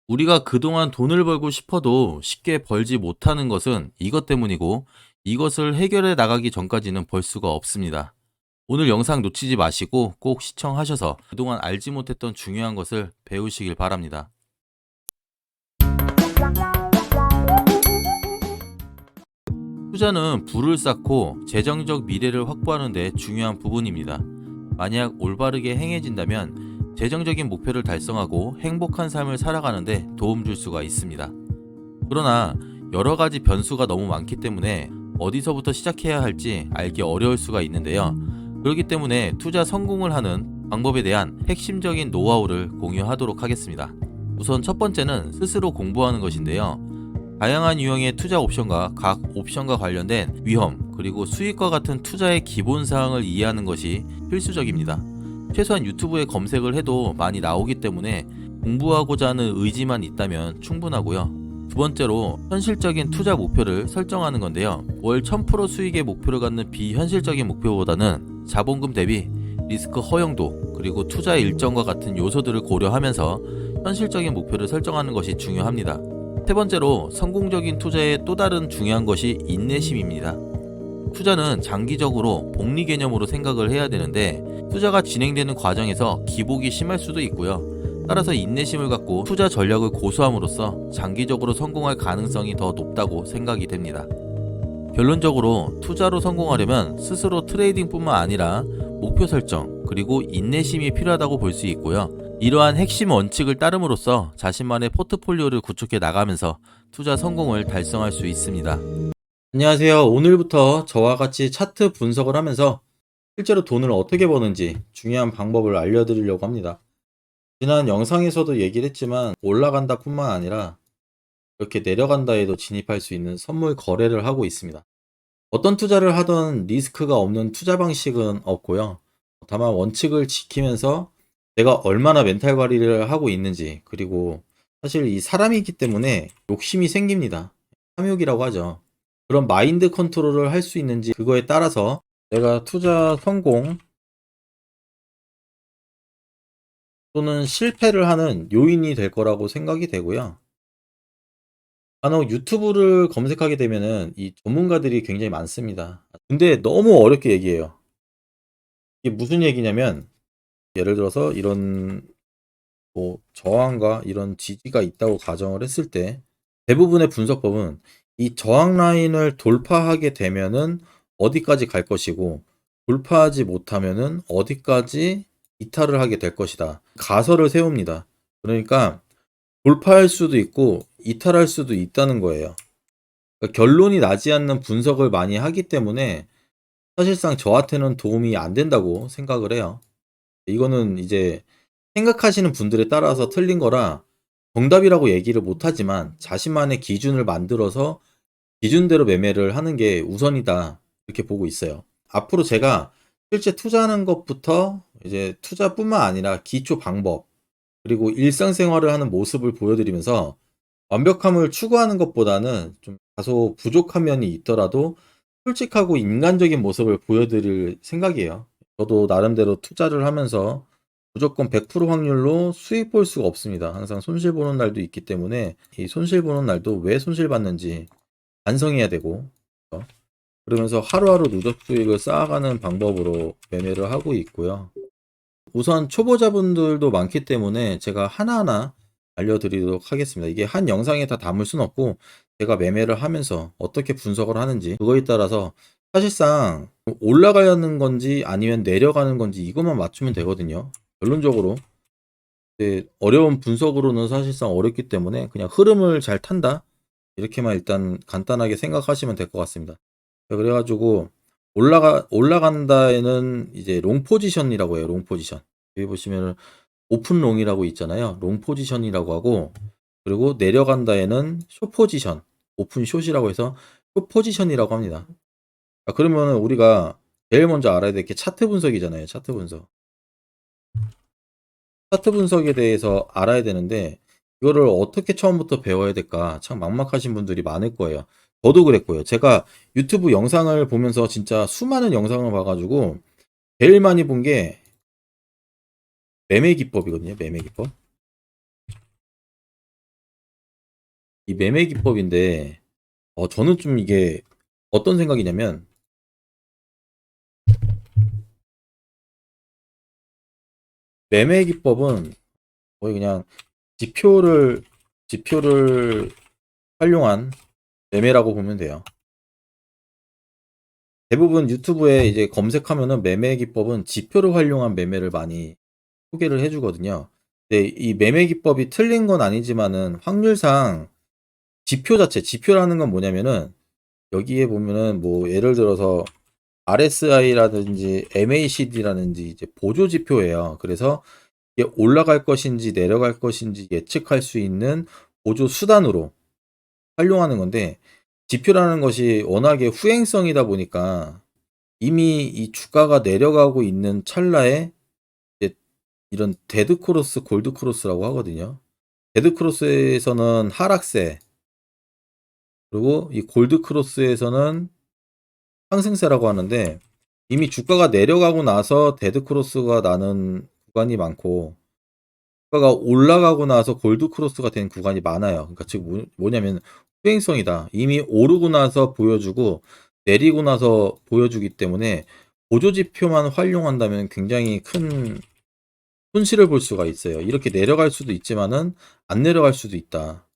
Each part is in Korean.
우리가 그동안 돈을 벌고 싶어도 쉽게 벌지 못하는 것은 이것 때문이고, 이것을 해결해 나가기 전까지는 벌 수가 없습니다. 오늘 영상 놓치지 마시고 꼭 시청하셔서 그동안 알지 못했던 중요한 것을 배우시길 바랍니다. 투자는 부를 쌓고 재정적 미래를 확보하는 데 중요한 부분입니다. 만약 올바르게 행해진다면 재정적인 목표를 달성하고 행복한 삶을 살아가는 데 도움 줄 수가 있습니다. 그러나 여러 가지 변수가 너무 많기 때문에 어디서부터 시작해야 할지 알기 어려울 수가 있는데요. 그렇기 때문에 투자 성공을 하는 방법에 대한 핵심적인 노하우를 공유하도록 하겠습니다. 우선 첫 번째는 스스로 공부하는 것인데요. 다양한 유형의 투자 옵션과 각 옵션과 관련된 위험, 그리고 수익과 같은 투자의 기본 사항을 이해하는 것이 필수적입니다. 최소한 유튜브에 검색을 해도 많이 나오기 때문에 공부하고자 하는 의지만 있다면 충분하고요. 두 번째로 현실적인 투자 목표를 설정하는 건데요. 월 1000% 수익의 목표를 갖는 비현실적인 목표보다는 자본금 대비 리스크 허용도, 그리고 투자 일정과 같은 요소들을 고려하면서 현실적인 목표를 설정하는 것이 중요합니다. 세 번째로 성공적인 투자의 또 다른 중요한 것이 인내심입니다. 투자는 장기적으로 복리 개념으로 생각을 해야 되는데, 투자가 진행되는 과정에서 기복이 심할 수도 있고요. 따라서 인내심을 갖고 투자 전략을 고수함으로써 장기적으로 성공할 가능성이 더 높다고 생각이 됩니다. 결론적으로 투자로 성공하려면 스스로 트레이딩뿐만 아니라 목표 설정, 그리고 인내심이 필요하다고 볼 수 있고요. 이러한 핵심 원칙을 따름으로써 자신만의 포트폴리오를 구축해 나가면서 투자 성공을 달성할 수 있습니다. 안녕하세요. 오늘부터 저와 같이 차트 분석을 하면서 실제로 돈을 어떻게 버는지 중요한 방법을 알려드리려고 합니다. 지난 영상에서도 얘기를 했지만 올라간다 뿐만 아니라 이렇게 내려간다에도 진입할 수 있는 선물 거래를 하고 있습니다. 어떤 투자를 하던 리스크가 없는 투자 방식은 없고요. 다만 원칙을 지키면서 내가 얼마나 멘탈 관리를 하고 있는지, 그리고 사실 이 사람이기 때문에 욕심이 생깁니다. 탐욕이라고 하죠. 그런 마인드 컨트롤을 할 수 있는지, 그거에 따라서 내가 투자 성공 또는 실패를 하는 요인이 될 거라고 생각이 되고요. 간혹 유튜브를 검색하게 되면은 이 전문가들이 굉장히 많습니다. 근데 너무 어렵게 얘기해요. 이게 무슨 얘기냐면, 예를 들어서 이런 뭐 저항과 이런 지지가 있다고 가정을 했을 때 대부분의 분석법은 이 저항 라인을 돌파하게 되면은 어디까지 갈 것이고, 돌파하지 못하면은 어디까지 이탈을 하게 될 것이다. 가설을 세웁니다. 그러니까 돌파할 수도 있고 이탈할 수도 있다는 거예요. 그러니까 결론이 나지 않는 분석을 많이 하기 때문에 사실상 저한테는 도움이 안 된다고 생각을 해요. 이거는 이제 생각하시는 분들에 따라서 틀린 거라 정답이라고 얘기를 못 하지만, 자신만의 기준을 만들어서 기준대로 매매를 하는 게 우선이다, 이렇게 보고 있어요. 앞으로 제가 실제 투자하는 것부터 이제 투자뿐만 아니라 기초 방법, 그리고 일상생활을 하는 모습을 보여드리면서 완벽함을 추구하는 것보다는 좀 다소 부족한 면이 있더라도 솔직하고 인간적인 모습을 보여드릴 생각이에요. 저도 나름대로 투자를 하면서 무조건 100% 확률로 수익 볼 수가 없습니다. 항상 손실 보는 날도 있기 때문에 이 손실 보는 날도 왜 손실 봤는지 반성해야 되고, 그러면서 하루하루 누적 수익을 쌓아가는 방법으로 매매를 하고 있고요. 우선 초보자분들도 많기 때문에 제가 하나하나 알려드리도록 하겠습니다. 이게 한 영상에 다 담을 순 없고, 제가 매매를 하면서 어떻게 분석을 하는지 그거에 따라서 사실상 올라가는 건지 아니면 내려가는 건지 이것만 맞추면 되거든요. 결론적으로 어려운 분석으로는 사실상 어렵기 때문에 그냥 흐름을 잘 탄다, 이렇게만 일단 간단하게 생각하시면 될 것 같습니다. 그래가지고 올라간다에는 이제 롱 포지션이라고 해요. 롱 포지션. 여기 보시면은 오픈 롱이라고 있잖아요. 롱 포지션이라고 하고, 그리고 내려간다에는 숏 포지션, 오픈 숏이라고 해서 숏 포지션이라고 합니다. 그러면 우리가 제일 먼저 알아야 될 게 차트 분석이잖아요. 차트 분석. 차트 분석에 대해서 알아야 되는데, 이거를 어떻게 처음부터 배워야 될까 참 막막하신 분들이 많을 거예요. 저도 그랬고요. 제가 유튜브 영상을 보면서 진짜 수많은 영상을 봐가지고 제일 많이 본 게 매매 기법이거든요. 매매 기법. 이 매매 기법인데 저는 좀 이게 어떤 생각이냐면 매매 기법은 거의 그냥 지표를 활용한 매매라고 보면 돼요. 대부분 유튜브에 이제 검색하면은 매매 기법은 지표를 활용한 매매를 많이 소개를 해주거든요. 근데 이 매매 기법이 틀린 건 아니지만은 확률상 지표라는 건 뭐냐면은 여기에 보면은 뭐 예를 들어서 RSI라든지 MACD라든지 이제 보조 지표예요. 그래서 이게 올라갈 것인지 내려갈 것인지 예측할 수 있는 보조 수단으로 활용하는 건데 지표라는 것이 워낙에 후행성이다 보니까 이미 이 주가가 내려가고 있는 찰나에 이제 이런 데드 크로스, 골드 크로스라고 하거든요. 데드 크로스에서는 하락세, 그리고 이 골드 크로스에서는 상승세라고 하는데 이미 주가가 내려가고 나서 데드 크로스가 나는 구간이 많고 주가가 올라가고 나서 골드 크로스가 된 구간이 많아요. 그러니까 즉 뭐냐면 수행성이다. 이미 오르고 나서 보여주고 내리고 나서 보여주기 때문에 보조 지표만 활용한다면 굉장히 큰 손실을 볼 수가 있어요. 이렇게 내려갈 수도 있지만은 안 내려갈 수도 있다.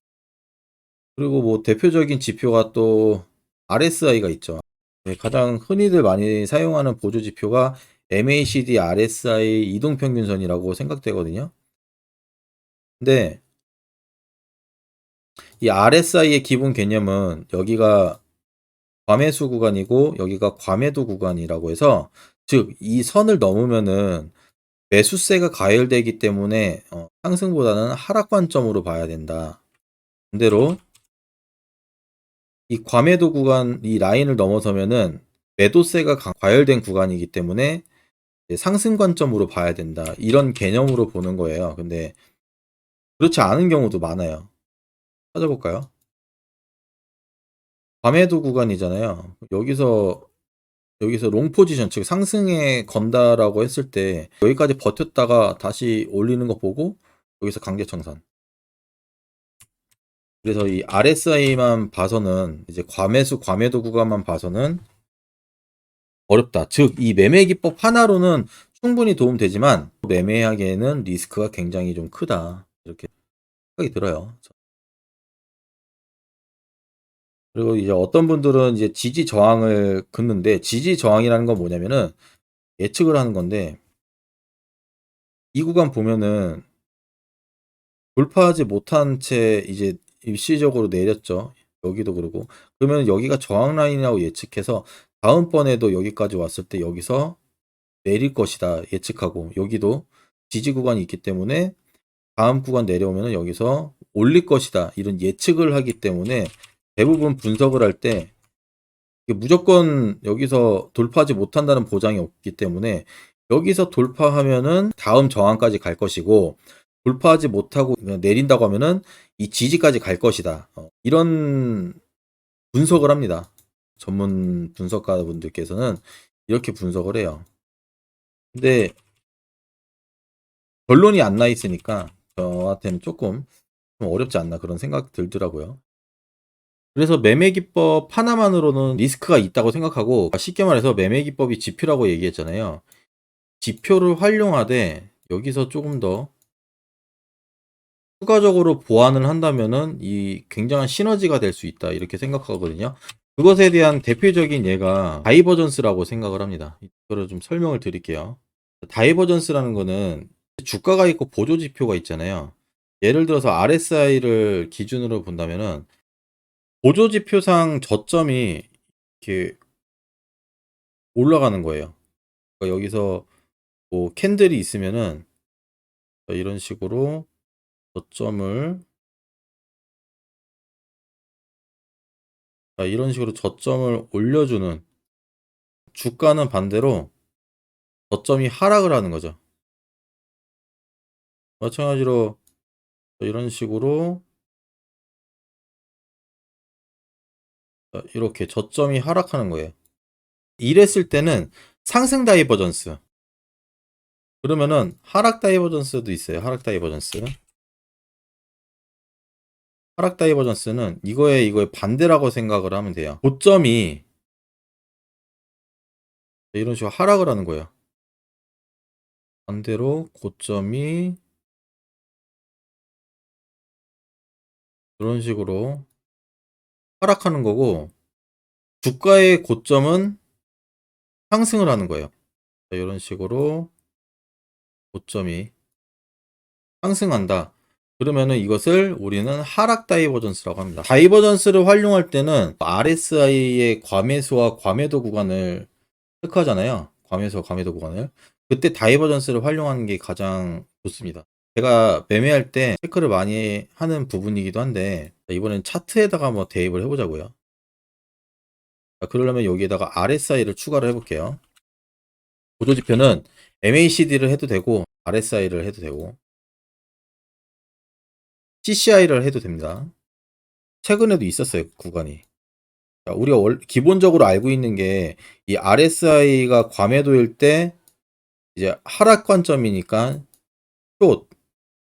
그리고 뭐 대표적인 지표가 또 RSI가 있죠. 네, 가장 흔히들 많이 사용하는 보조 지표가 MACD, RSI 이동평균선이라고 생각되거든요. 근데 이 RSI의 기본 개념은 여기가 과매수 구간이고 여기가 과매도 구간이라고 해서 즉 이 선을 넘으면은 매수세가 가열되기 때문에 상승보다는 하락 관점으로 봐야 된다. 반대로 이 과매도 구간 이 라인을 넘어서면은 매도세가 과열된 구간이기 때문에 상승 관점으로 봐야 된다. 이런 개념으로 보는 거예요. 근데 그렇지 않은 경우도 많아요. 찾아볼까요? 과매도 구간이잖아요. 여기서 롱 포지션, 즉 상승에 건다라고 했을 때 여기까지 버텼다가 다시 올리는 거 보고 여기서 강제 청산. 그래서 이 RSI만 봐서는 이제 과매도 구간만 봐서는 어렵다. 즉 이 매매 기법 하나로는 충분히 도움되지만 매매하기에는 리스크가 굉장히 좀 크다. 이렇게 생각이 들어요. 그리고 이제 어떤 분들은 이제 지지 저항을 긋는데 지지 저항이라는 건 뭐냐면은 예측을 하는 건데 이 구간 보면은 돌파하지 못한 채 이제 일시적으로 내렸죠. 여기도 그러고. 그러면 여기가 저항 라인이라고 예측해서 다음번에도 여기까지 왔을 때 여기서 내릴 것이다 예측하고 여기도 지지 구간이 있기 때문에 다음 구간 내려오면 여기서 올릴 것이다 이런 예측을 하기 때문에 대부분 분석을 할 때 무조건 여기서 돌파하지 못한다는 보장이 없기 때문에 여기서 돌파하면은 다음 저항까지 갈 것이고 돌파하지 못하고 그냥 내린다고 하면은 이 지지까지 갈 것이다. 이런 분석을 합니다. 전문 분석가 분들께서는 이렇게 분석을 해요. 근데 결론이 안 나 있으니까 저한테는 조금 좀 어렵지 않나 그런 생각 들더라고요. 그래서 매매 기법 하나만으로는 리스크가 있다고 생각하고 쉽게 말해서 매매 기법이 지표라고 얘기했잖아요. 지표를 활용하되 여기서 조금 더 추가적으로 보완을 한다면은 이 굉장한 시너지가 될 수 있다 이렇게 생각하거든요. 그것에 대한 대표적인 예가 다이버전스라고 생각을 합니다. 이거를 좀 설명을 드릴게요. 다이버전스라는 거는 주가가 있고 보조 지표가 있잖아요. 예를 들어서 RSI를 기준으로 본다면은 보조 지표상 저점이 이렇게 올라가는 거예요. 그러니까 여기서 뭐 캔들이 있으면은 이런 식으로 저점을 이런 식으로 저점을 올려주는 주가는 반대로 저점이 하락을 하는 거죠. 마찬가지로 이런 식으로 이렇게 저점이 하락하는 거예요. 이랬을 때는 상승 다이버전스. 그러면은 하락 다이버전스도 있어요. 하락 다이버전스. 하락 다이버전스는 이거의 반대라고 생각을 하면 돼요. 고점이 이런 식으로 하락을 하는 거예요. 반대로 고점이 이런 식으로 하락하는 거고, 주가의 고점은 상승을 하는 거예요. 이런 식으로 고점이 상승한다. 그러면은 이것을 우리는 하락 다이버전스라고 합니다. 다이버전스를 활용할 때는 RSI의 과매수와 과매도 구간을 체크하잖아요. 과매수와 과매도 구간을. 그때 다이버전스를 활용하는 게 가장 좋습니다. 제가 매매할 때 체크를 많이 하는 부분이기도 한데, 이번엔 차트에다가 한번 대입을 해보자고요. 그러려면 여기에다가 RSI를 추가를 해볼게요. 보조지표는 MACD를 해도 되고 RSI를 해도 되고 CCI를 해도 됩니다. 최근에도 있었어요, 구간이. 우리가 기본적으로 알고 있는 게 이 RSI가 과매도일 때 이제 하락 관점이니까 숏,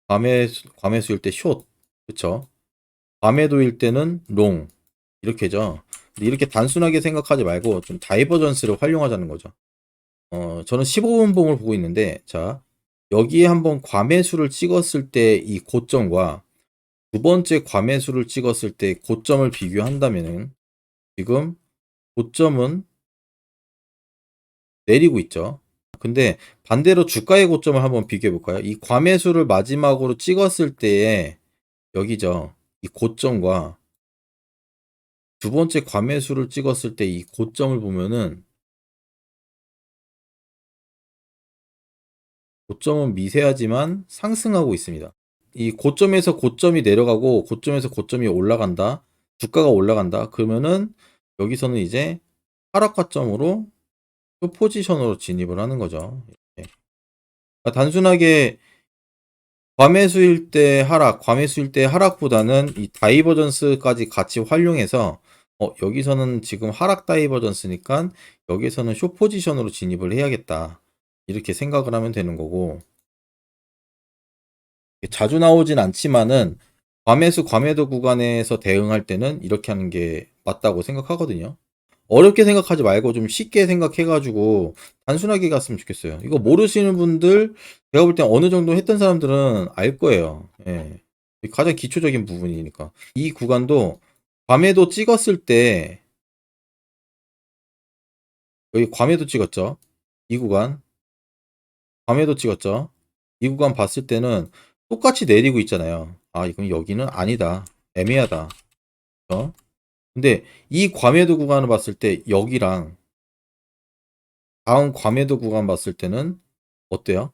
과매수일 때 숏, 그쵸? 과매도일 때는 롱, 이렇게죠. 이렇게 단순하게 생각하지 말고 좀 다이버전스를 활용하자는 거죠. 저는 15분 봉을 보고 있는데, 자, 여기에 한번 과매수를 찍었을 때 이 고점과 두 번째 과매수를 찍었을 때 고점을 비교한다면은 지금 고점은 내리고 있죠. 근데 반대로 주가의 고점을 한번 비교해 볼까요? 이 과매수를 마지막으로 찍었을 때에 여기죠. 이 고점과 두 번째 과매수를 찍었을 때 이 고점을 보면은 고점은 미세하지만 상승하고 있습니다. 이 고점에서 고점이 내려가고 고점에서 고점이 올라간다. 주가가 올라간다. 그러면은 여기서는 이제 하락 과점으로 또 포지션으로 진입을 하는 거죠. 이렇게. 그러니까 단순하게 과매수일 때 하락, 과매수일 때 하락보다는 이 다이버전스까지 같이 활용해서 여기서는 지금 하락 다이버전스니까 여기서는 숏 포지션으로 진입을 해야겠다. 이렇게 생각을 하면 되는 거고, 자주 나오진 않지만은 과매수, 과매도 구간에서 대응할 때는 이렇게 하는 게 맞다고 생각하거든요. 어렵게 생각하지 말고 좀 쉽게 생각해가지고 단순하게 갔으면 좋겠어요. 이거 모르시는 분들, 제가 볼 땐 어느 정도 했던 사람들은 알 거예요. 예. 가장 기초적인 부분이니까. 이 구간도 과매도 찍었을 때, 여기 과매도 찍었죠. 이 구간, 과매도 찍었죠. 이 구간 봤을 때는 똑같이 내리고 있잖아요. 아, 이건 여기는 아니다. 애매하다. 어? 근데 이 과매도 구간을 봤을 때 여기랑 다음 과매도 구간 봤을 때는 어때요?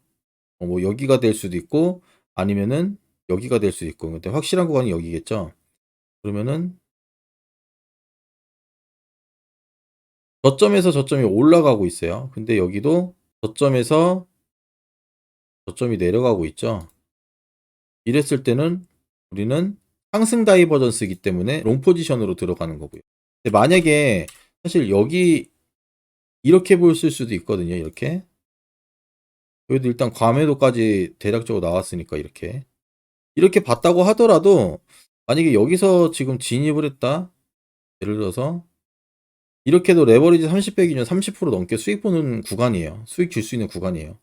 뭐 여기가 될 수도 있고 아니면은 여기가 될 수도 있고, 근데 확실한 구간이 여기겠죠. 그러면은 저점에서 저점이 올라가고 있어요. 근데 여기도 저점에서 저점이 내려가고 있죠. 이랬을 때는 우리는 상승 다이버전스이기 때문에 롱 포지션으로 들어가는 거고요. 근데 만약에 사실 여기 이렇게 보였을 수도 있거든요. 이렇게 여기도 일단 과매도까지 대략적으로 나왔으니까 이렇게 봤다고 하더라도 만약에 여기서 지금 진입을 했다, 예를 들어서 이렇게 해도 레버리지 30백이면 30% 넘게 수익 보는 구간이에요. 수익 줄 수 있는 구간이에요.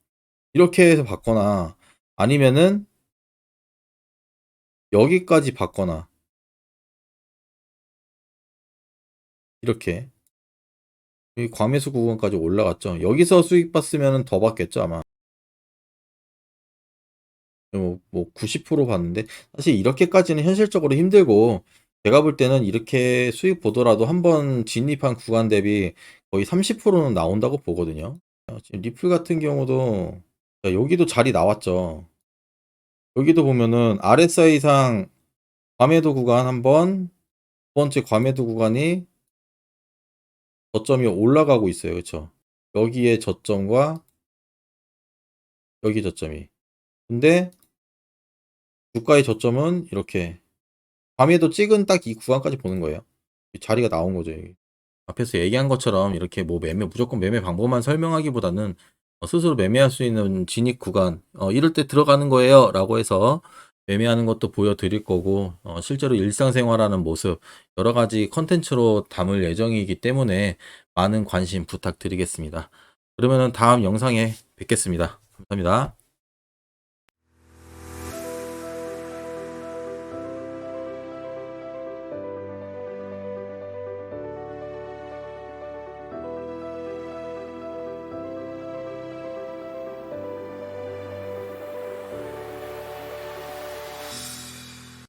이렇게 해서 봤거나 아니면은 여기까지 봤거나 이렇게 이 과매수 구간까지 올라갔죠. 여기서 수익 봤으면 더 받겠죠 아마. 뭐 90% 봤는데 사실 이렇게까지는 현실적으로 힘들고, 제가 볼 때는 이렇게 수익 보더라도 한번 진입한 구간 대비 거의 30%는 나온다고 보거든요. 지금 리플 같은 경우도 여기도 자리 나왔죠. 여기도 보면은 RSI상 과매도 구간 한번, 두 번째 과매도 구간이 저점이 올라가고 있어요. 그렇죠? 여기에 저점과 여기 저점이. 근데 주가의 저점은 이렇게 과매도 찍은 딱 이 구간까지 보는 거예요. 자리가 나온 거죠. 여기. 앞에서 얘기한 것처럼 이렇게 뭐 무조건 매매 방법만 설명하기보다는 스스로 매매할 수 있는 진입 구간, 이럴 때 들어가는 거예요 라고 해서 매매하는 것도 보여드릴 거고 실제로 일상생활하는 모습 여러 가지 컨텐츠로 담을 예정이기 때문에 많은 관심 부탁드리겠습니다. 그러면은 다음 영상에 뵙겠습니다. 감사합니다.